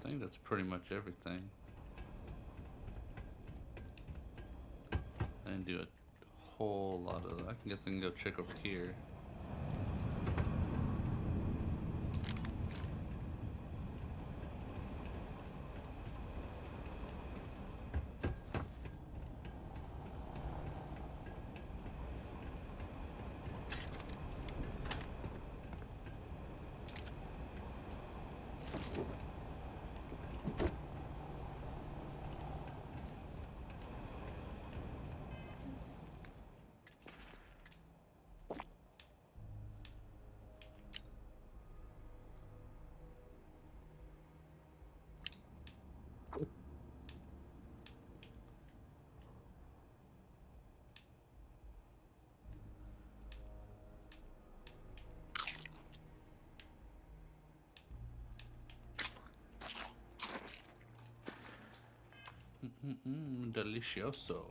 think that's pretty much everything. I didn't do a whole lot of. I guess I can go check over here. Delicioso.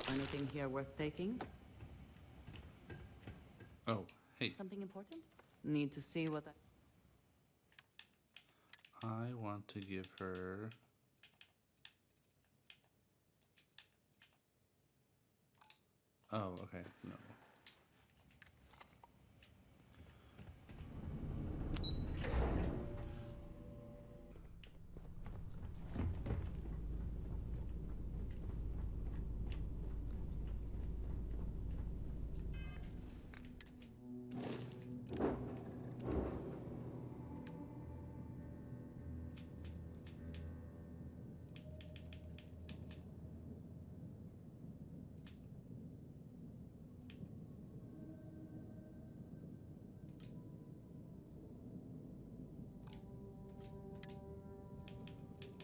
Anything here worth taking? Oh, hey. Something important? Need to see what I want to give her. Oh, okay. No.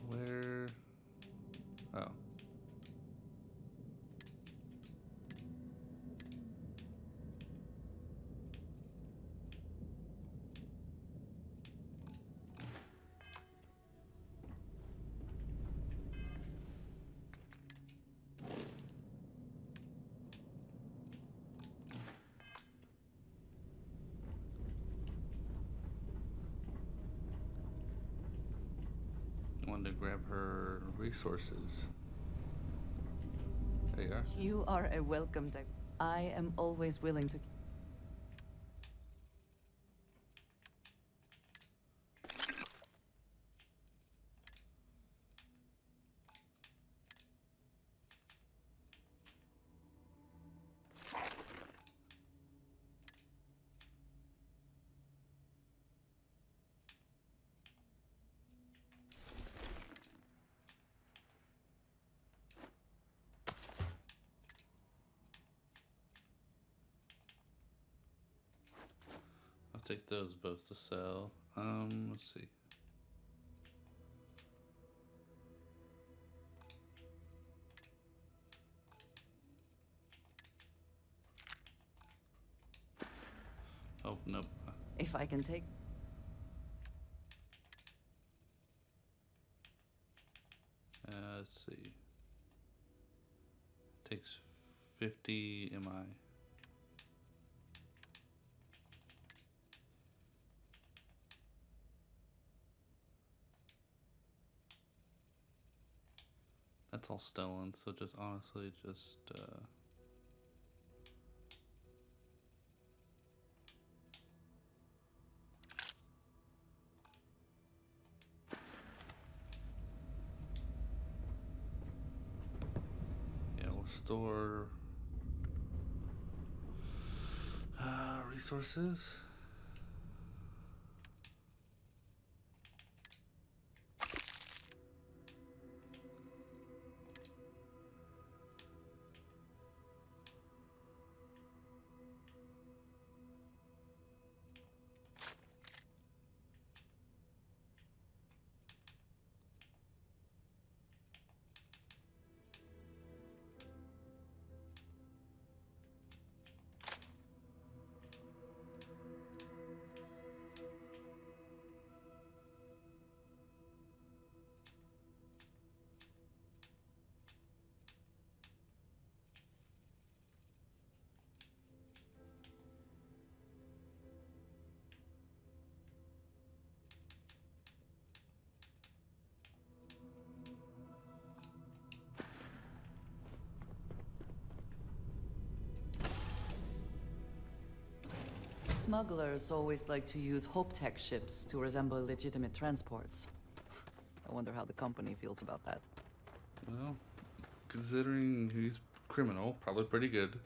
Where? Oh. I wanted to grab her resources. There you are. You are a welcome deck. I am always willing to. I'll take those both to sell. Let's see. Oh, nope. If I can take. Let's see. Takes 50 MI. That's all stolen, so just honestly, just yeah, we'll store resources. smugglers always like to use Hope Tech ships to resemble legitimate transports. I wonder how the company feels about that. Well, considering he's criminal, probably pretty good.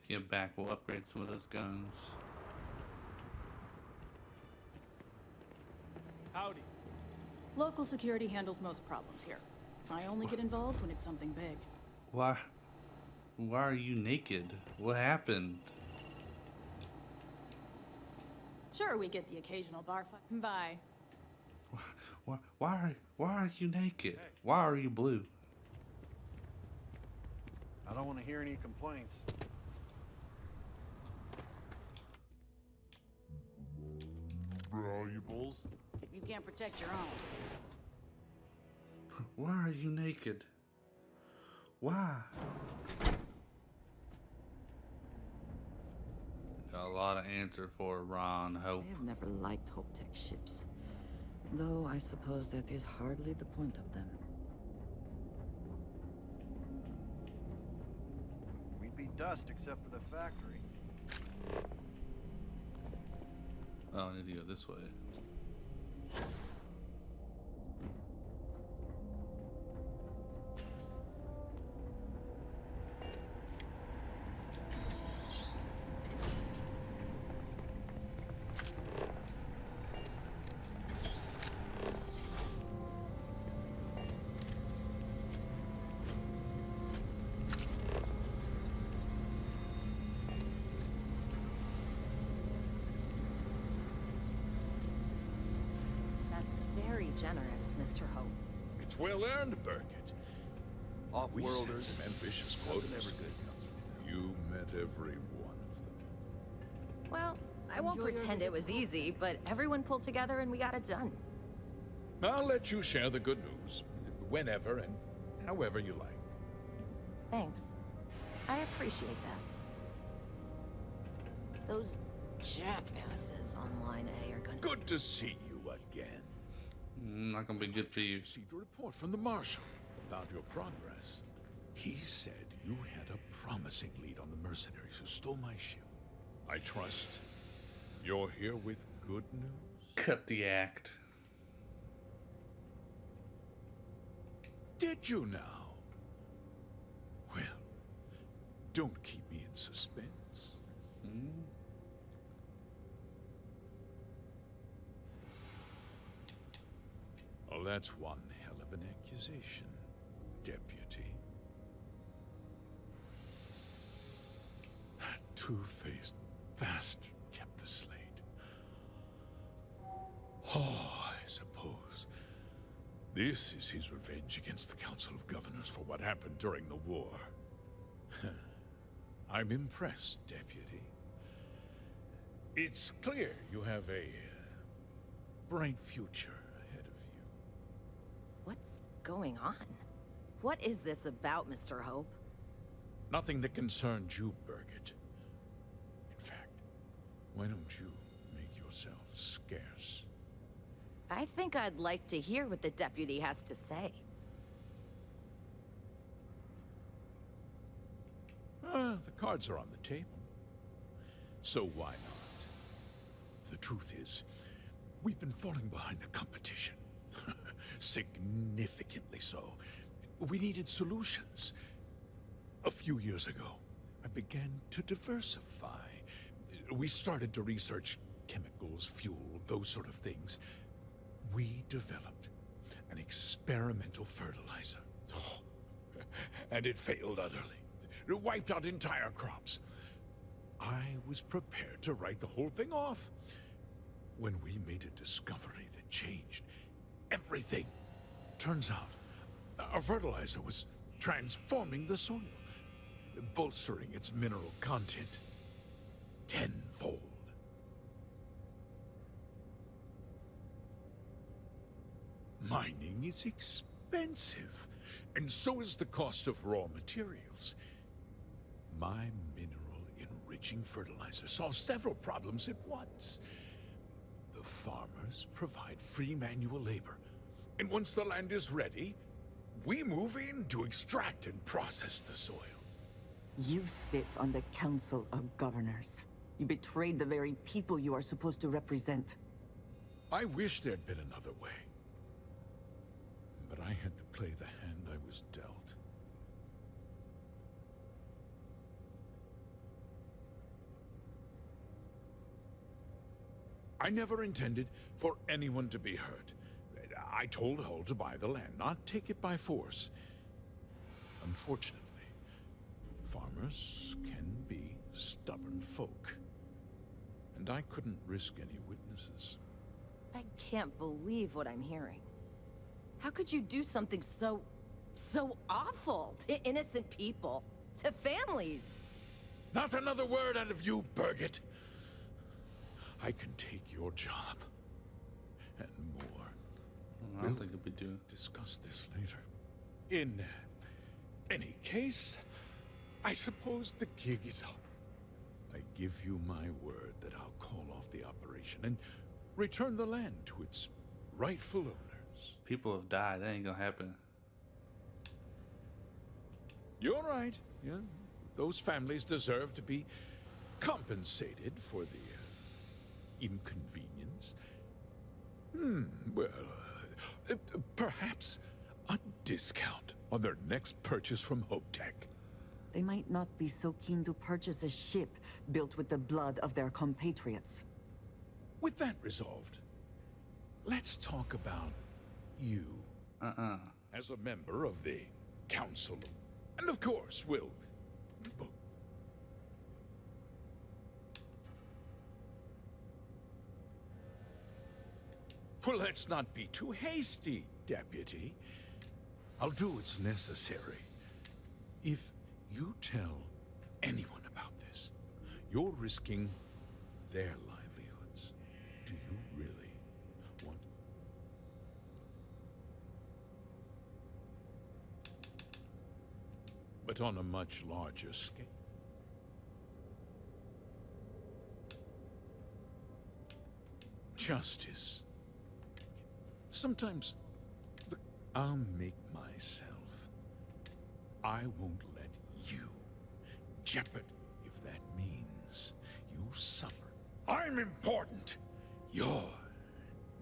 Get back, we'll upgrade some of those guns. Howdy. Local security handles most problems here. I only get involved when it's something big. Why are you naked? What happened? Sure, we get the occasional bar fight. Bye. Why are you naked? Why are you blue? I don't want to hear any complaints. Valuables. If you can't protect your own. Why are you naked? Why? Got a lot of answer for Ron Hope. I have never liked Hope Tech ships. Though I suppose that is hardly the point of them. We'd be dust except for the factory. Oh, I need to go this way. Generous, Mr. Hope. It's well earned, Burkett. We set Off-worlders. some ambitious quotas. You met every one of them. Well, I won't Enjoy your pretend visit it was to- easy, but everyone pulled together and we got it done. I'll let you share the good news whenever and however you like. Thanks. I appreciate that. Those jackasses on Line A are gonna... Good to see you again. Not gonna be good for you. Received a report from the Marshal about your progress. He said you had a promising lead on the mercenaries who stole my ship. I trust you're here with good news. Cut the act. Did you now? Well, don't keep me in suspense. Well, that's one hell of an accusation, Deputy. That two-faced bastard kept the slate. Oh, I suppose this is his revenge against the Council of Governors for what happened during the war. I'm impressed, Deputy. It's clear you have a bright future ahead of you. What's going on? What is this about, Mr. Hope? Nothing that concerns you, Burkett. In fact, why don't you make yourself scarce? I think I'd like to hear what the deputy has to say. The cards are on the table. So why not? The truth is, we've been falling behind the competition. Significantly so. We needed solutions. A few years ago, I began to diversify. We started to research chemicals, fuel, those sort of things. We developed an experimental fertilizer. And it failed utterly. It wiped out entire crops. I was prepared to write the whole thing off when we made a discovery that changed everything. Turns out, our fertilizer was transforming the soil, bolstering its mineral content tenfold. Mining is expensive, and so is the cost of raw materials. My mineral-enriching fertilizer solves several problems at once. The farmers provide free manual labor, and once the land is ready, we move in to extract and process the soil. You sit on the Council of Governors. You betrayed the very people you are supposed to represent. I wish there'd been another way. But I had to play the hand I was dealt. I never intended for anyone to be hurt. I told Hull to buy the land, not take it by force. Unfortunately, farmers can be stubborn folk. And I couldn't risk any witnesses. I can't believe what I'm hearing. How could you do something so awful to innocent people, to families? Not another word out of you, Birgit. I can take your job. And more. I don't think it'd be doing. Discuss this later. In any case, I suppose the gig is up. I give you my word that I'll call off the operation and return the land to its rightful owners. People have died. That ain't gonna happen. You're right. Yeah, those families deserve to be compensated for the inconvenience. Well, perhaps a discount on their next purchase from Hope Tech. They might not be so keen to purchase a ship built with the blood of their compatriots. With that resolved, let's talk about you. As a member of the Council. And of course, we'll... Well, let's not be too hasty, Deputy. I'll do what's necessary. If you tell anyone about this, you're risking their livelihoods. Do you really want... But on a much larger scale. Justice. Sometimes, look, I'll make myself. I won't let you jeopard if that means you suffer. I'm important. You're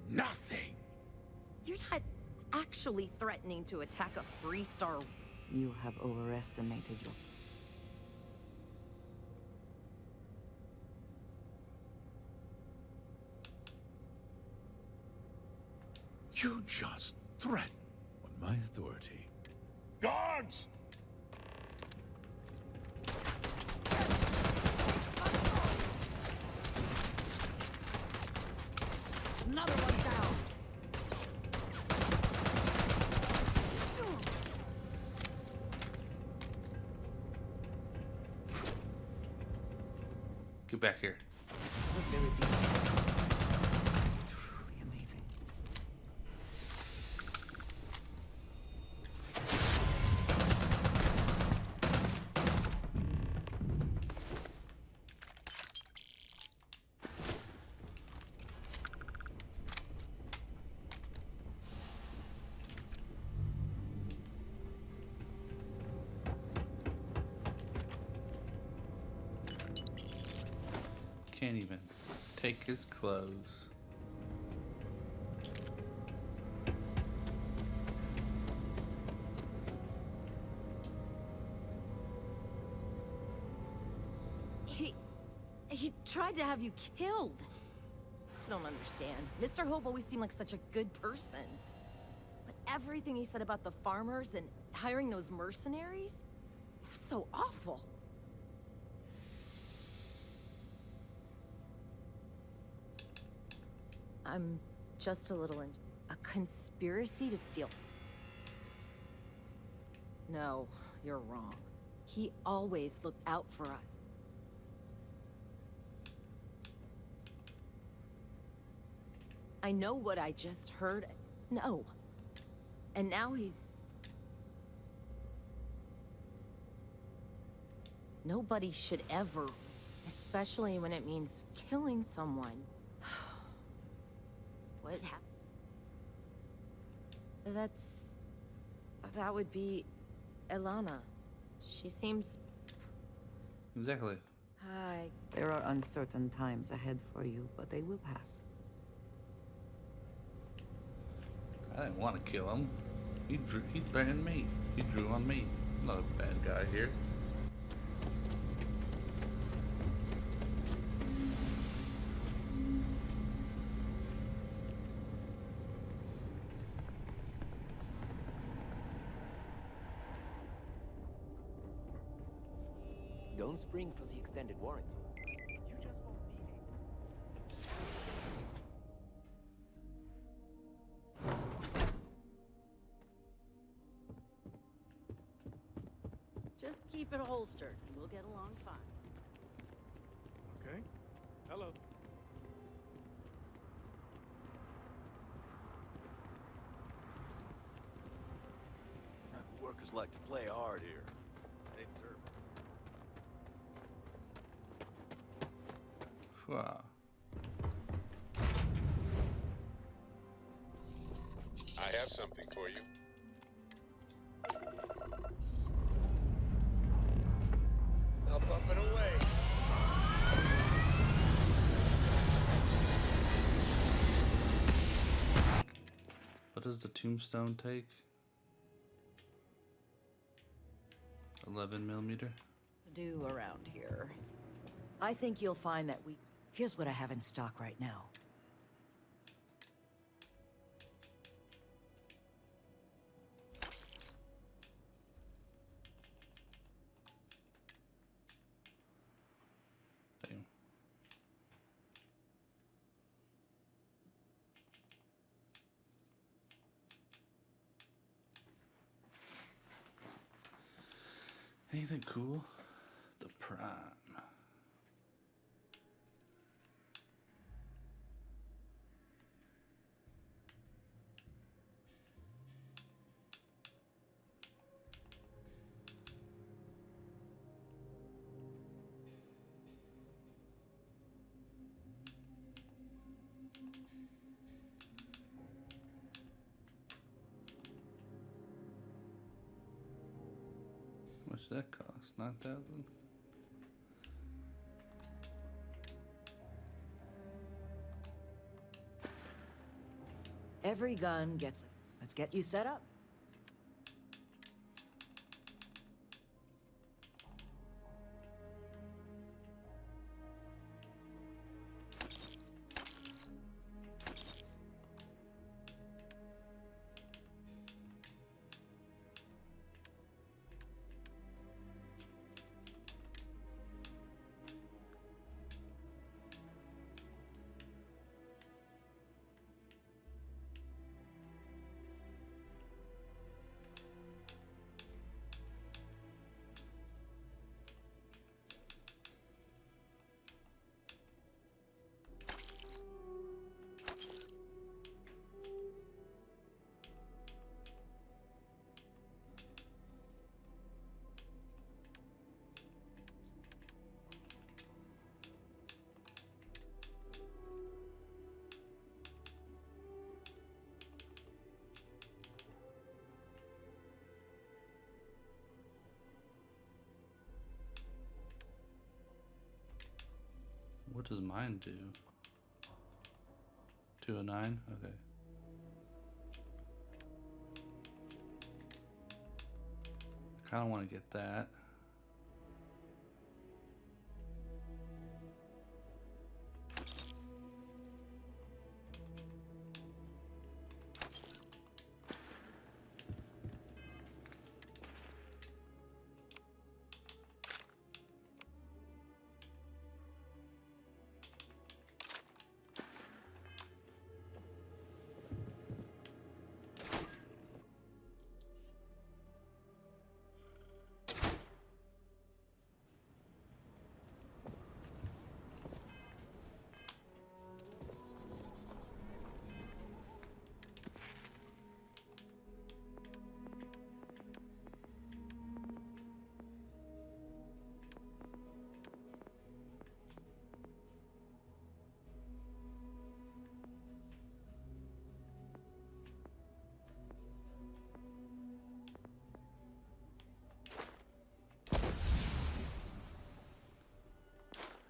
nothing. You're not actually threatening to attack a Freestar. You have overestimated your... You just threaten on my authority. Guards! Another one down! Get back here. Very beautiful. Truly amazing. can't even take his clothes. He tried to have you killed. I don't understand. Mr. Hope always seemed like such a good person. But everything he said about the farmers and hiring those mercenaries, it was so awful. I'm just a little a conspiracy to steal. No, you're wrong. He always looked out for us. I know what I just heard. No. And now he's... Nobody should ever, especially when it means killing someone. What happened? That would be Elana. She seems... Exactly. There are uncertain times ahead for you, but they will pass. I didn't want to kill him. He threatened me. He drew on me. I'm not a bad guy here. Don't spring for the extended warranty. You just won't behave. Just keep it holstered, and we'll get along fine. Okay. Hello. Workers like to play hard here. They deserve it. Wow. I have something for you. Up and away. What does the tombstone take? 11mm. Do around here. I think you'll find that Here's what I have in stock right now. Damn. Anything cool? The Prime. What's that cost? 9,000? Every gun gets it. Let's get you set up. What does mine do? 209? Okay. I kind of want to get that.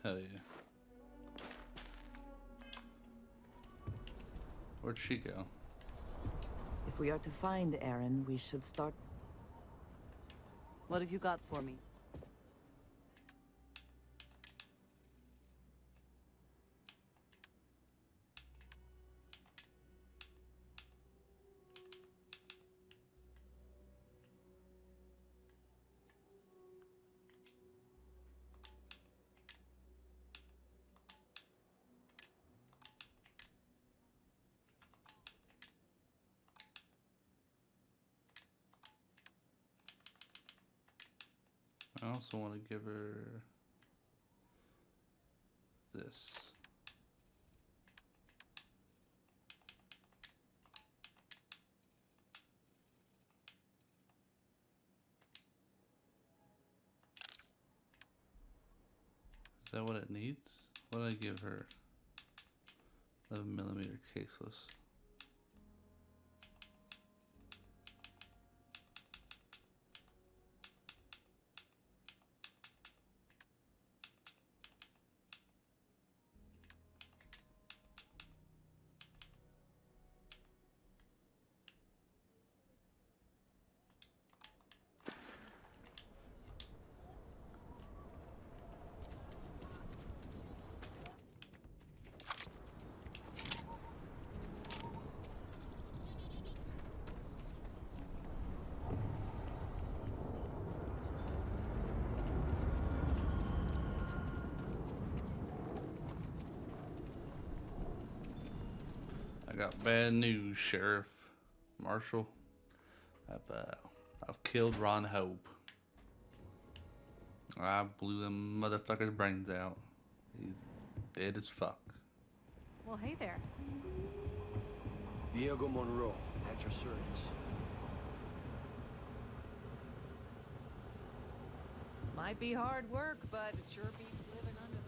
Hell yeah. Where'd she go? If we are to find Aaron, we should start... What have you got for me? I also want to give her this. Is that what it needs? What did I give her? 11mm caseless. I got bad news, Sheriff Marshal. I've killed Ron Hope. I blew them motherfucker's brains out. He's dead as fuck. Well, hey there. Diego Monroe, at your service. Might be hard work, but it sure beats living under the boot.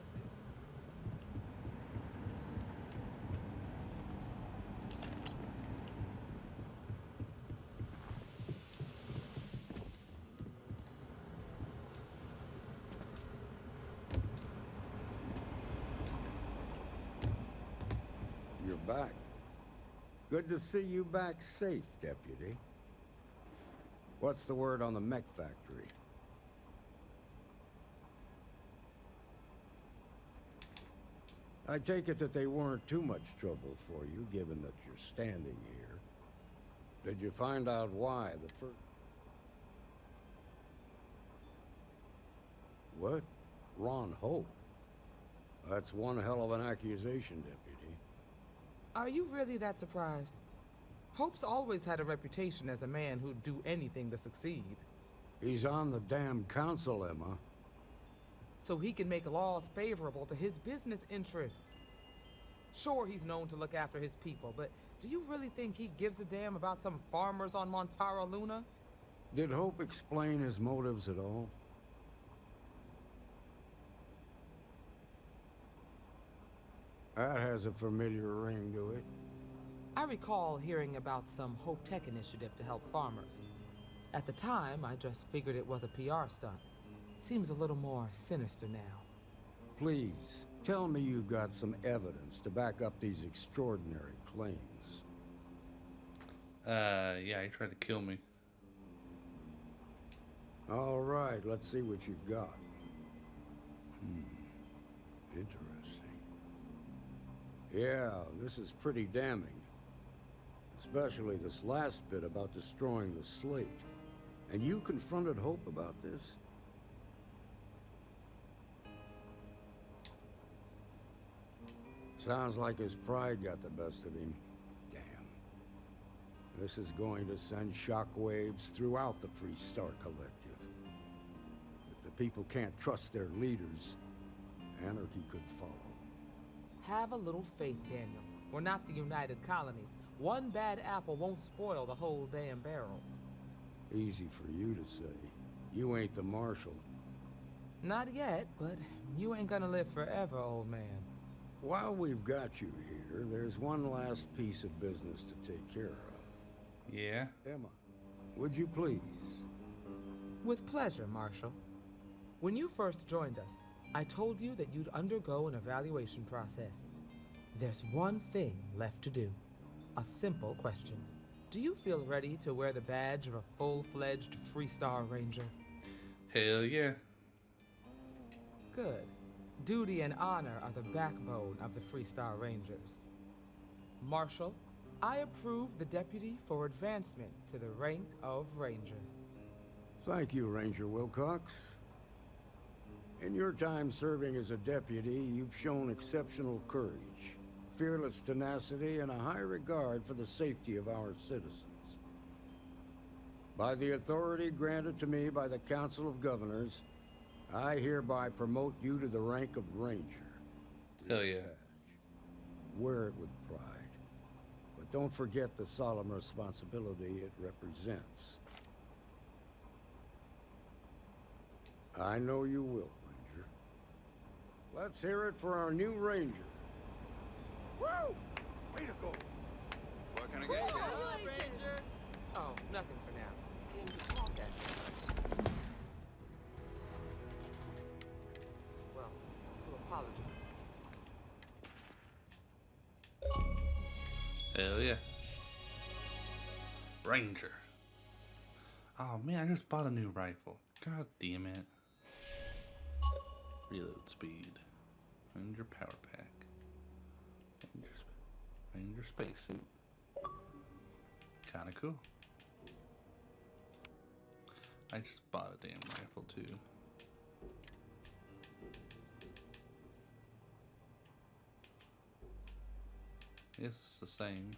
You're back. Good to see you back safe, Deputy. What's the word on the mech factory? I take it that they weren't too much trouble for you, given that you're standing here. Did you find out why the first... What? Ron Hope? That's one hell of an accusation, Deputy. Are you really that surprised? Hope's always had a reputation as a man who'd do anything to succeed. He's on the damn council, Emma. So he can make laws favorable to his business interests. Sure, he's known to look after his people, but do you really think he gives a damn about some farmers on Montara Luna? Did Hope explain his motives at all? That has a familiar ring to it. I recall hearing about some Hope Tech initiative to help farmers. At the time, I just figured it was a PR stunt. Seems a little more sinister now. Please, tell me you've got some evidence to back up these extraordinary claims. Yeah, he tried to kill me. All right, let's see what you've got. Interesting. Yeah, this is pretty damning. Especially this last bit about destroying the slate. And you confronted Hope about this? Sounds like his pride got the best of him. Damn. This is going to send shockwaves throughout the Free Star Collective. If the people can't trust their leaders, anarchy could follow. Have a little faith, Daniel. We're not the United Colonies. One bad apple won't spoil the whole damn barrel. Easy for you to say. You ain't the marshal. Not yet, but you ain't gonna live forever, old man. While we've got you here, there's one last piece of business to take care of. Yeah? Emma, would you please? With pleasure, Marshal. When you first joined us, I told you that you'd undergo an evaluation process. There's one thing left to do. A simple question. Do you feel ready to wear the badge of a full-fledged Free Star Ranger? Hell yeah. Good. Duty and honor are the backbone of the Free Star Rangers. Marshal, I approve the deputy for advancement to the rank of Ranger. Thank you, Ranger Wilcox. In your time serving as a deputy, you've shown exceptional courage, fearless tenacity, and a high regard for the safety of our citizens. By the authority granted to me by the Council of Governors, I hereby promote you to the rank of Ranger. Hell yeah. Wear it with pride. But don't forget the solemn responsibility it represents. I know you will, Ranger. Let's hear it for our new Ranger. Woo! Way to go! What can I get you? Ranger! Oh, nothing for now. Came to talk at you. Well, to apologize. Hell yeah. Ranger. Oh man, I just bought a new rifle. God damn it. Reload speed. Ranger power pack. Ranger spacesuit. Kinda cool. I just bought a damn rifle too. Yes, it's the same.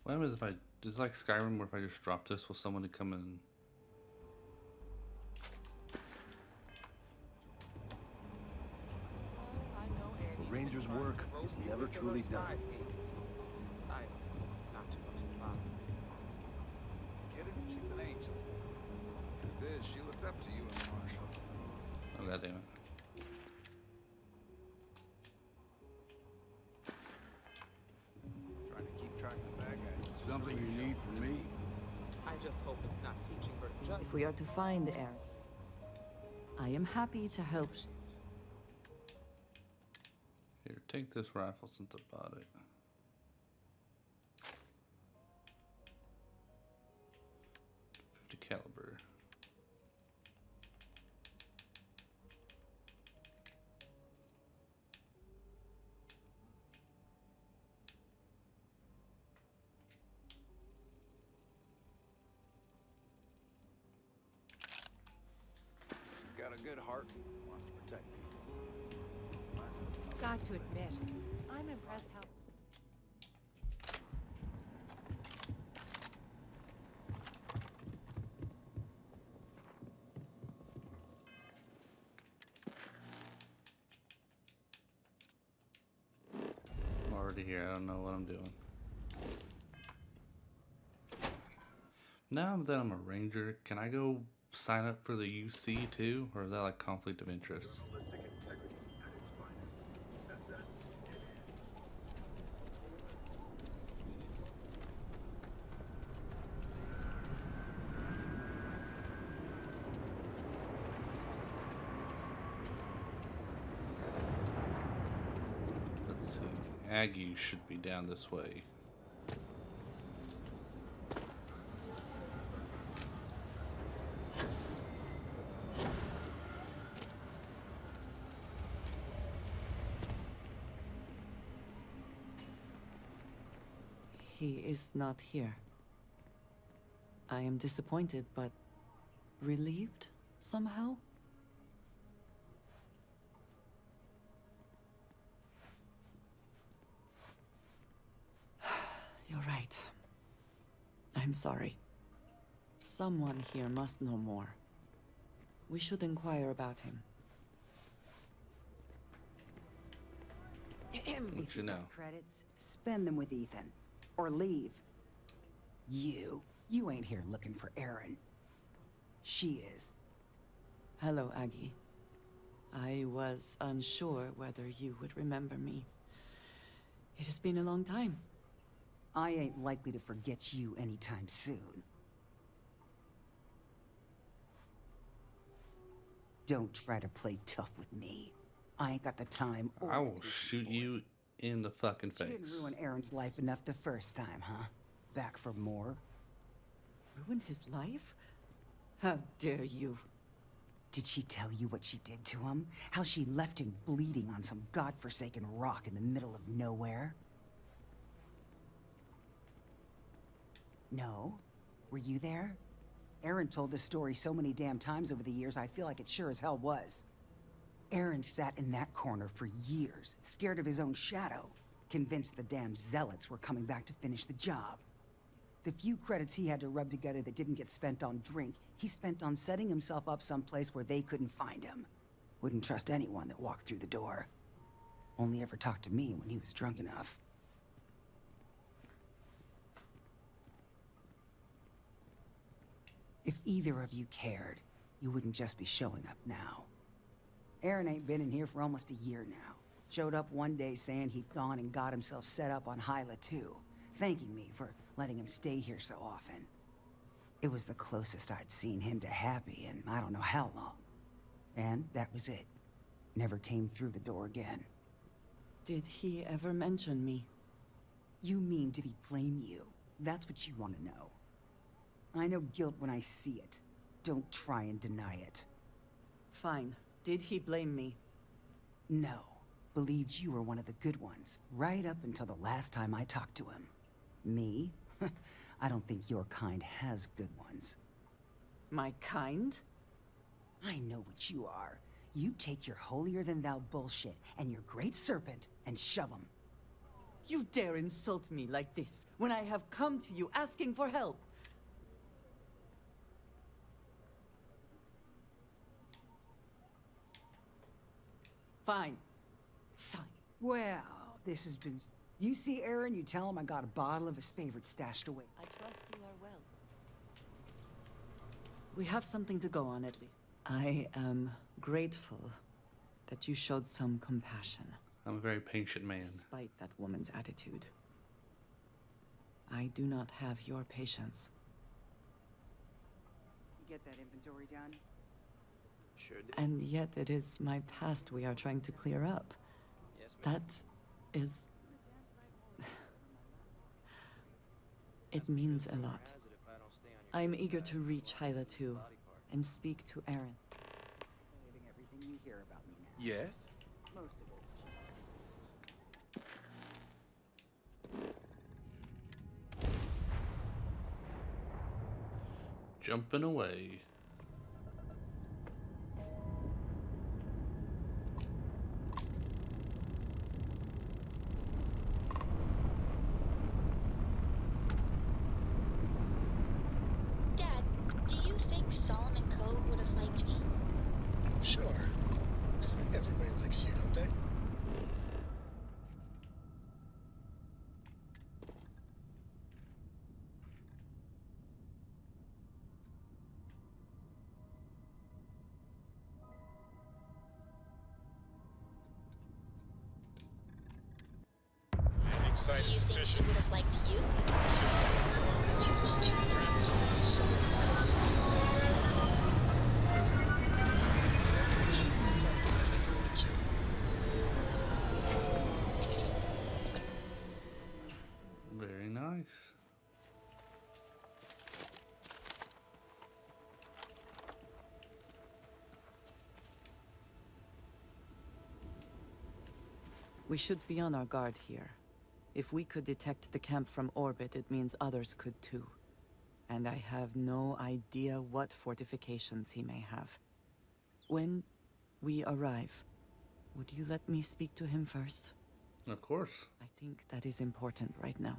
What happens if it's like Skyrim where if I just drop this, will someone come in? A ranger's work is never truly done. It's not too much of a problem. You get it? She's an angel. Truth is, she looks up to you and Marshall. Oh god damn it. Trying to keep track of the bad guys. Something you need from me? I just hope it's not teaching her just. If we are to find Aaron, I am happy to help. Here, take this rifle since I bought it. .50 caliber. He's got a good heart. Wants to protect people. Got to admit, I'm impressed how... I'm already of here. I don't know what I'm doing. Now that I'm a ranger, can I go sign up for the UC too? Or is that like conflict of interest? Let's see. Aggie should be down this way. He is not here. I am disappointed, but relieved somehow? You're right. I'm sorry. Someone here must know more. We should inquire about him. What you know? Credits, spend them with Ethan. Or leave. You ain't here looking for Erin. She is. Hello, Aggie. I was unsure whether you would remember me. It has been a long time. I ain't likely to forget you anytime soon. Don't try to play tough with me. I ain't got the time or I will shoot you in the fucking face. You didn't ruin Aaron's life enough the first time, huh? Back for more? Ruined his life? How dare you? Did she tell you what she did to him? How she left him bleeding on some godforsaken rock in the middle of nowhere? No? Were you there? Aaron told this story so many damn times over the years, I feel like it sure as hell was. Aaron sat in that corner for years, scared of his own shadow, convinced the damn zealots were coming back to finish the job. The few credits he had to rub together that didn't get spent on drink, he spent on setting himself up someplace where they couldn't find him. Wouldn't trust anyone that walked through the door. Only ever talked to me when he was drunk enough. If either of you cared, you wouldn't just be showing up now. Aaron ain't been in here for almost a year now. Showed up one day saying he'd gone and got himself set up on Hyla too, thanking me for letting him stay here so often. It was the closest I'd seen him to happy in I don't know how long. And that was it. Never came through the door again. Did he ever mention me? You mean, did he blame you? That's what you want to know. I know guilt when I see it. Don't try and deny it. Fine. Did he blame me? No. Believed you were one of the good ones, right up until the last time I talked to him. Me? I don't think your kind has good ones. My kind? I know what you are. You take your holier-than-thou bullshit and your great serpent and shove them. You dare insult me like this when I have come to you asking for help. Fine. Fine. Well, this has been... You see Aaron, you tell him I got a bottle of his favorite stashed away. I trust you are well. We have something to go on, at least. I am grateful that you showed some compassion. I'm a very patient man. Despite that woman's attitude. I do not have your patience. You get that inventory done? Sure did. And yet it is my past we are trying to clear up. Yes, ma'am. That is... It means a lot. I'm eager to reach Hyla too, and speak to Aaron. Everything you hear about me now. Yes? Most of it. Jumping away. Dad, do you think Solomon Cove would have liked me? Sure. Everybody likes you, don't they? Do you think he would have liked you? She was too friendly, so Very nice. We should be on our guard here. If we could detect the camp from orbit, it means others could too. And I have no idea what fortifications he may have. When we arrive, would you let me speak to him first? Of course. I think that is important right now.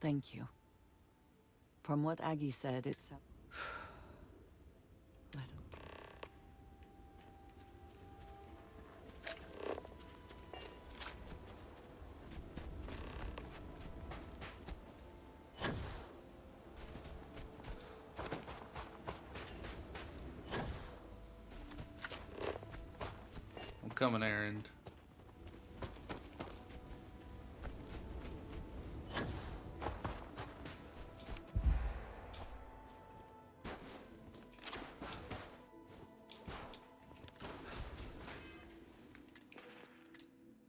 Thank you. From what Aggie said, it's... Let him... I'm coming, Erend.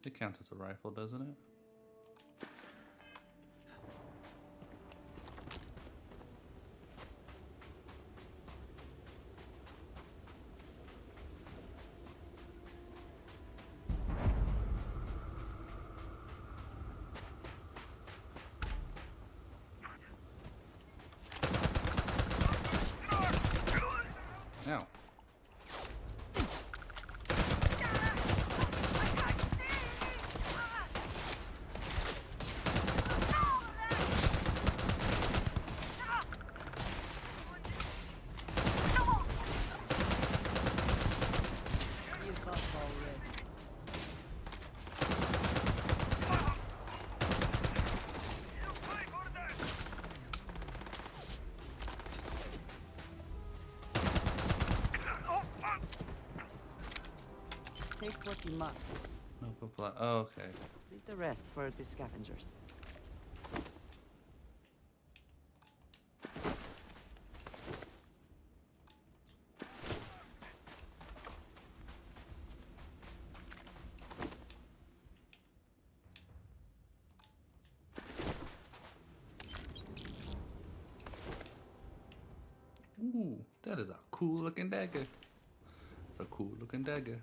It counts as a rifle, doesn't it? Ow. Take what you must. No reply. Oh, okay. Leave the rest for the scavengers. Ooh, that is a cool looking dagger. It's a cool looking dagger.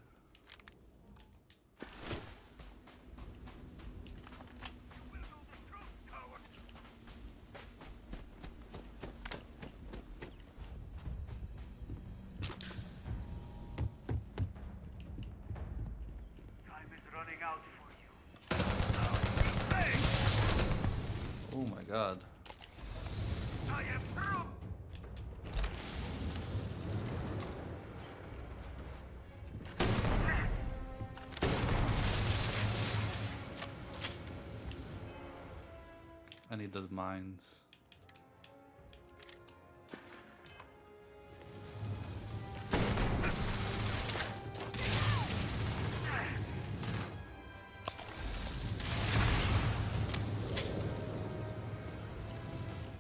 Oh my god. I need those mines.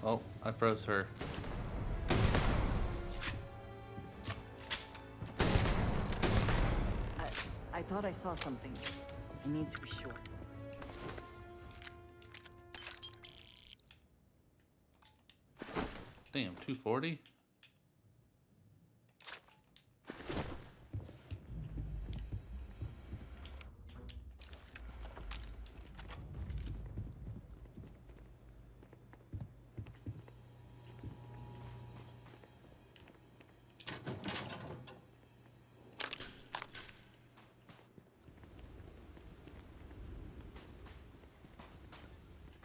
Oh, I froze her. I thought I saw something. I need to be sure. Damn, 240?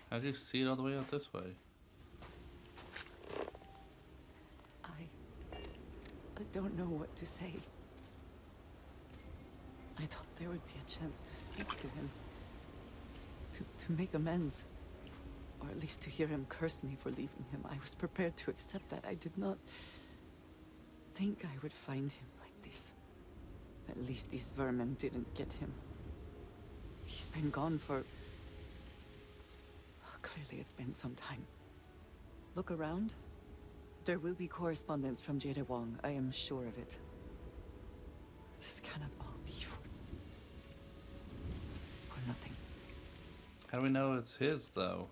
How'd you see it all the way out this way? I don't know what to say. I thought there would be a chance to speak to him. To make amends. Or at least to hear him curse me for leaving him. I was prepared to accept that. I did not think I would find him like this. At least these vermin didn't get him. He's been gone for... Clearly it's been some time. Look around. There will be correspondence from Jade Wong, I am sure of it. This cannot all be for nothing. How do we know it's his, though?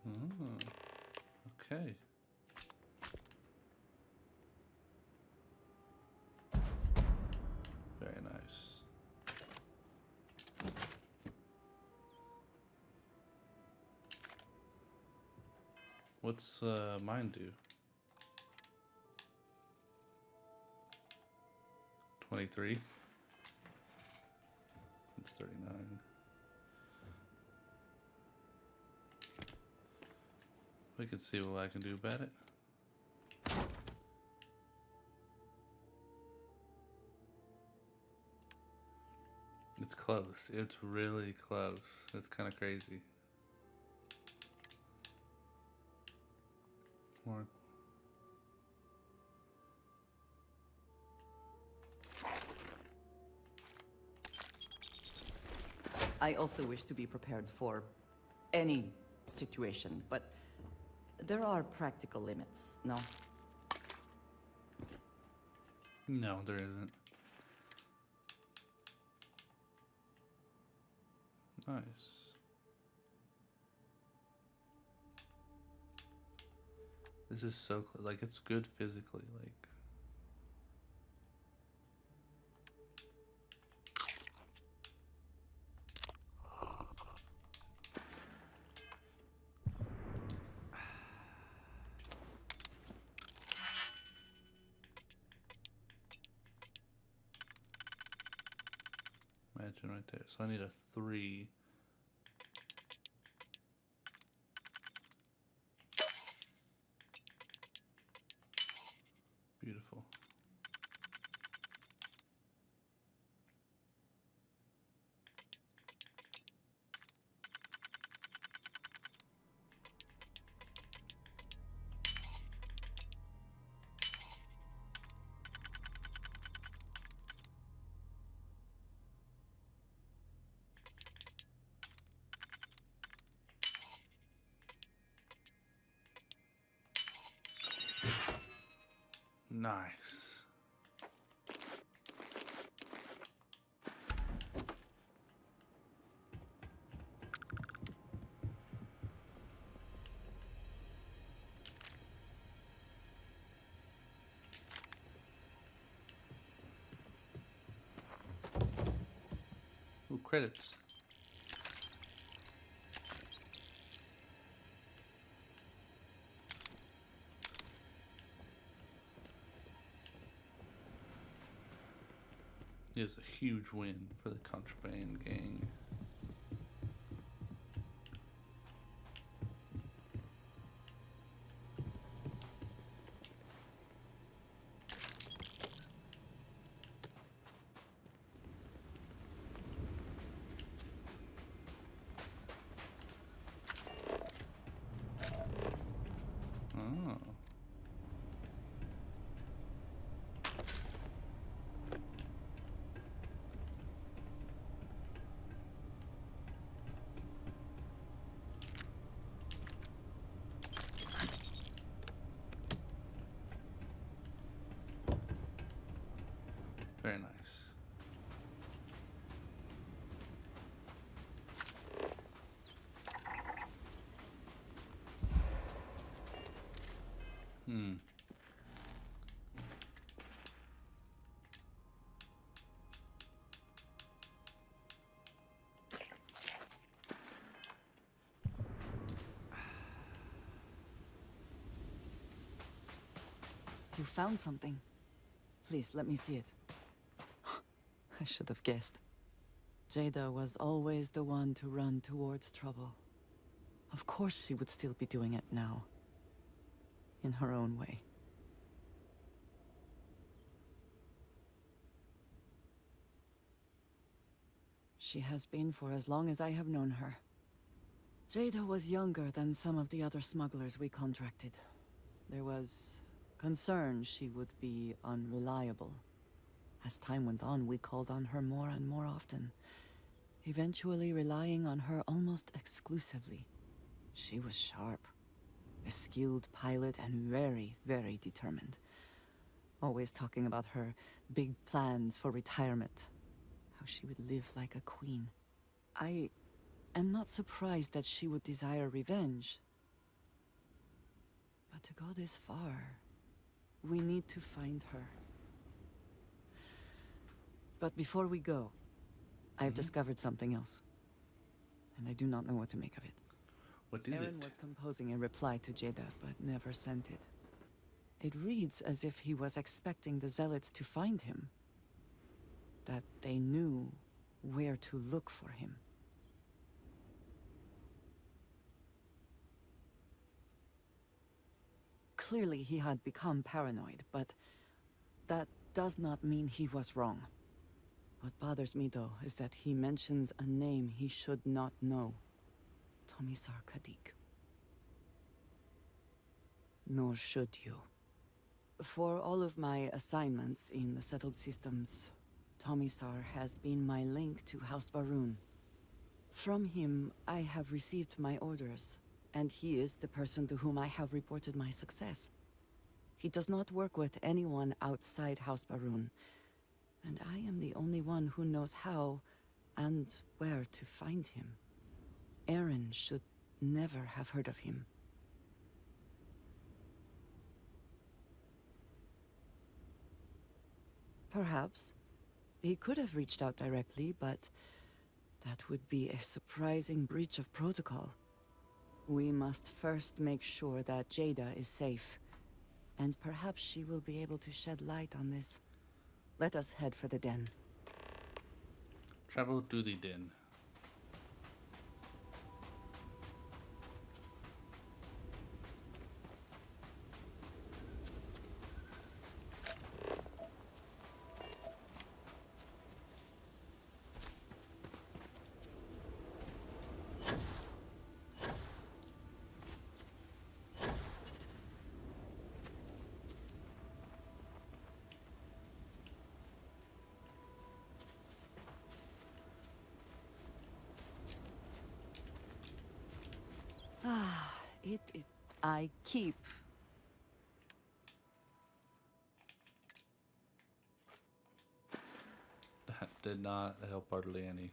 Oh, okay. Very nice. What's mine do? 23. It's 39. We can see what I can do about it. It's close. It's really close. It's kind of crazy. More. I also wish to be prepared for any situation, but there are practical limits, no? No, there isn't. Nice. This is so like it's good physically, like. Imagine right there. So I need a 3. Beautiful. Nice. Ooh, credits. It is a huge win for the Contraband gang. Oh. Very nice. You found something. Please, let me see it. I should have guessed. Jada was always the one to run towards trouble. Of course she would still be doing it now. In her own way. She has been for as long as I have known her. Jada was younger than some of the other smugglers we contracted. There was concern she would be unreliable. As time went on, we called on her more and more often, eventually relying on her almost exclusively. She was sharp, a skilled pilot and very, very determined. Always talking about her big plans for retirement, how she would live like a queen. I am not surprised that she would desire revenge. But to go this far, we need to find her. But before we go, I've discovered something else. And I do not know what to make of it. What is Aaron it? was composing a reply to Jada, but never sent it. It reads as if he was expecting the Zealots to find him. That they knew where to look for him. Clearly he had become paranoid, but that does not mean he was wrong. What bothers me, though, is that he mentions a name he should not know. Tomisar Kadik. Nor should you. For all of my assignments in the settled systems, Tomisar has been my link to House Barun. From him, I have received my orders, and he is the person to whom I have reported my success. He does not work with anyone outside House Barun, and I am the only one who knows how and where to find him. Aaron should never have heard of him. Perhaps. He could have reached out directly, but that would be a surprising breach of protocol. We must first make sure that Jada is safe, and perhaps she will be able to shed light on this. Let us head for the den. Travel to the den. It is... I keep. That did not help hardly any.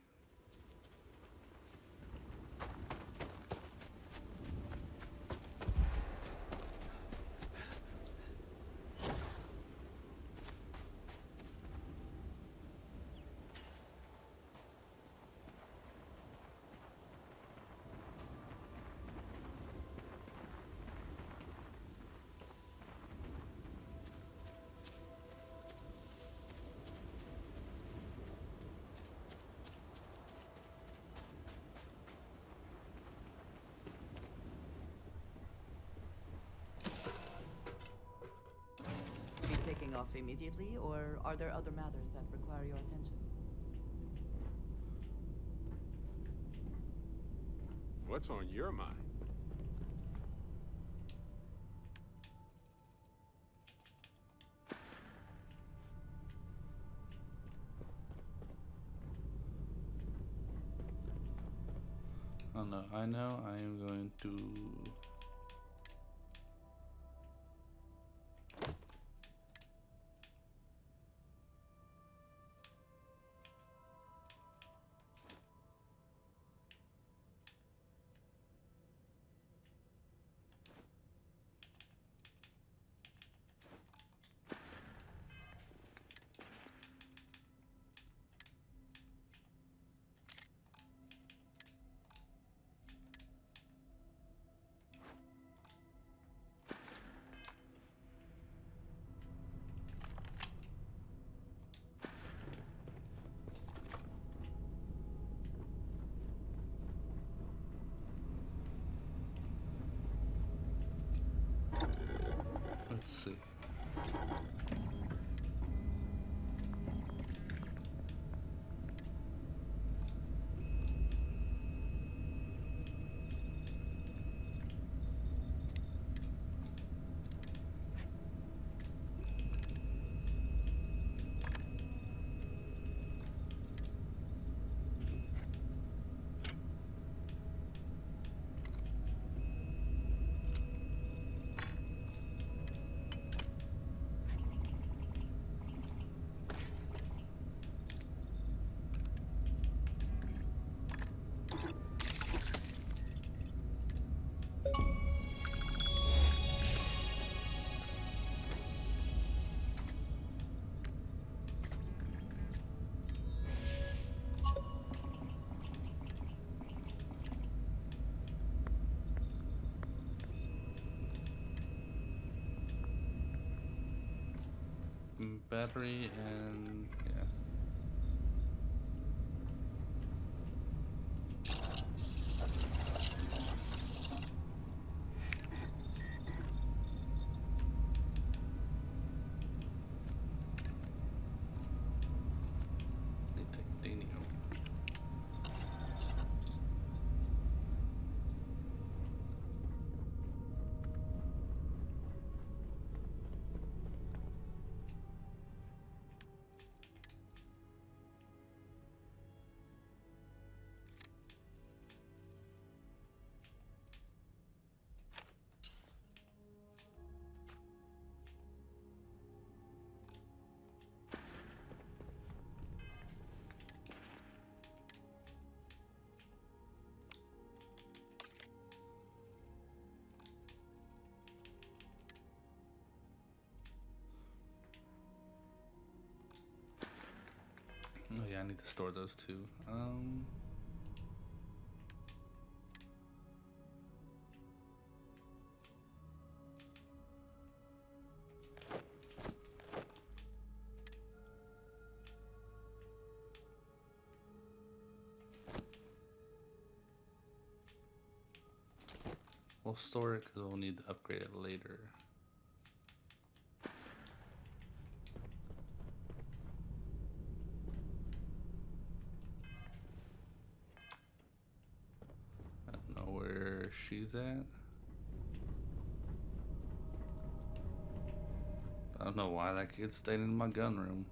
Taking off immediately, or are there other matters that require your attention? What's on your mind? Oh no, I know I am going to... Let's see. Battery and yeah. Titanium. Oh yeah, I need to store those too. We'll store it because we'll need to upgrade it later. I don't know where she's at. I don't know why that kid stayed in my gun room.